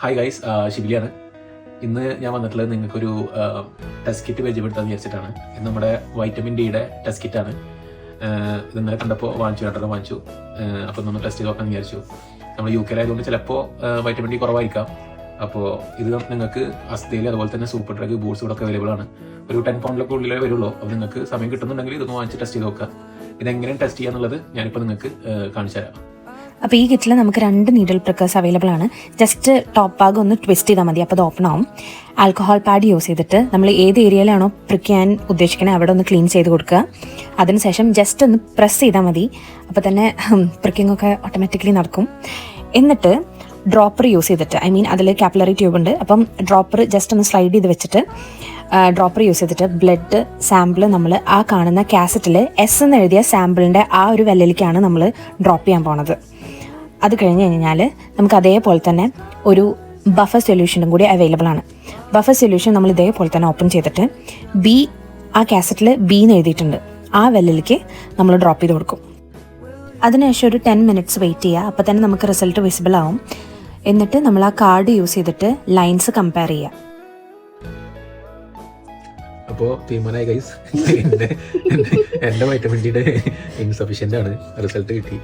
Hi guys, ഷിബിലിയാണ്. ഇന്ന് ഞാൻ വന്നിട്ടുള്ളത് നിങ്ങൾക്കൊരു ടെസ്റ്റ് കിറ്റ് പരിചയപ്പെടുത്താമെന്ന് വിചാരിച്ചിട്ടാണ്. ഇത് നമ്മുടെ വൈറ്റമിൻ ഡിയുടെ ടെസ്റ്റ് കിറ്റാണ്. ഇത് ഇന്നലെ കണ്ടപ്പോൾ വാങ്ങിച്ചു. അപ്പോൾ ഒന്ന് ടെസ്റ്റ് ചെയ്ത് നോക്കാമെന്ന് വിചാരിച്ചു. നമ്മൾ UK ആയതുകൊണ്ട് ചിലപ്പോൾ വൈറ്റമിൻ ഡി കുറവായിരിക്കാം. അപ്പോൾ ഇത് നിങ്ങൾക്ക് അസ്തയിൽ അതുപോലെ തന്നെ സൂപ്പർ ഡ്രഗ് ബൂട്ട്സ് കൂടെ അവൈലബിൾ ആണ്. ഒരു 10 പൗണ്ടിലൊക്കെ ഉള്ളിലേ വരുള്ളൂ. അപ്പോൾ നിങ്ങൾക്ക് സമയം കിട്ടുന്നുണ്ടെങ്കിൽ ഇതൊന്ന് വാങ്ങിച്ച് ടെസ്റ്റ് ചെയ്ത് നോക്കുക. ഇതെങ്ങനെയാണ് ടെസ്റ്റ് ചെയ്യാന്നുള്ളത് ഞാനിപ്പോൾ നിങ്ങൾക്ക് കാണിച്ചു തരാം. അപ്പോൾ ഈ കിറ്റിൽ നമുക്ക് 2 നീഡിൽ പ്രിക്കേഴ്സ് അവൈലബിൾ ആണ്. ജസ്റ്റ് ടോപ്പ് ഭാഗം ഒന്ന് ട്വിസ്റ്റ് ചെയ്താൽ മതി, അപ്പോൾ അത് ഓപ്പൺ ആവും. ആൽക്കഹോൾ പാഡ് യൂസ് ചെയ്തിട്ട് നമ്മൾ ഏത് ഏരിയയിലാണോ പ്രിക്കാൻ ഉദ്ദേശിക്കുന്നത് അവിടെ ഒന്ന് ക്ലീൻ ചെയ്ത് കൊടുക്കുക. അതിനുശേഷം ജസ്റ്റ് ഒന്ന് പ്രസ് ചെയ്താൽ മതി, അപ്പോൾ തന്നെ പ്രിക്കിംഗ് ഒക്കെ ഓട്ടോമാറ്റിക്കലി നടക്കും. എന്നിട്ട് ഡ്രോപ്പർ യൂസ് ചെയ്തിട്ട്, അതിൽ കാപ്പിലറി ട്യൂബ് ഉണ്ട്, അപ്പം ഡ്രോപ്പർ ജസ്റ്റ് ഒന്ന് സ്ലൈഡ് ചെയ്ത് വെച്ചിട്ട് ഡ്രോപ്പർ യൂസ് ചെയ്തിട്ട് ബ്ലഡ് സാമ്പിൾ നമ്മൾ ആ കാണുന്ന കാസറ്റിൽ എസ് എന്ന് എഴുതിയ സാമ്പിളിൻ്റെ ആ ഒരു വെല്ലലിലേക്കാണ് നമ്മൾ ഡ്രോപ്പ് ചെയ്യാൻ പോണത്. അത് കഴിഞ്ഞ് കഴിഞ്ഞാൽ നമുക്ക് അതേപോലെ തന്നെ ഒരു ബഫർ സൊല്യൂഷനും കൂടി അവൈലബിൾ ആണ്. ബഫർ സൊല്യൂഷൻ നമ്മൾ ഇതേപോലെ തന്നെ ഓപ്പൺ ചെയ്തിട്ട് ആ കാസറ്റിൽ ബി എന്ന് എഴുതിയിട്ടുണ്ട്, ആ വെല്ലലിലേക്ക് നമ്മൾ ഡ്രോപ്പ് ചെയ്ത് കൊടുക്കും. അതിനുശേഷം ഒരു 10 മിനിറ്റ്സ് വെയിറ്റ് ചെയ്യുക. അപ്പോൾ തന്നെ നമുക്ക് റിസൾട്ട് വിസിബിൾ ആവും. എന്നിട്ട് നമ്മൾ ആ കാർഡ് യൂസ് ചെയ്തിട്ട് ലൈൻസ് കമ്പയർ ചെയ്യുക. അപ്പോൾ തീരുമാനമായി ഗൈസ്, എൻ്റെ വൈറ്റമിൻ ഡിയുടെ ഇൻസഫിഷ്യൻ്റ് ആണ്, റിസൾട്ട് കിട്ടി.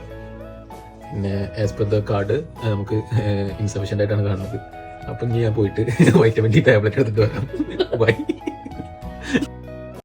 പിന്നെ ആസ് പെർ ദ കാർഡ് നമുക്ക് ഇൻസഫിഷ്യൻ്റ് ആയിട്ടാണ് കാണുന്നത്. അപ്പം ഞാൻ പോയിട്ട് വൈറ്റമിൻ ഡി ടാബ്ലറ്റ് എടുത്തിട്ട് വരാം. ബൈ.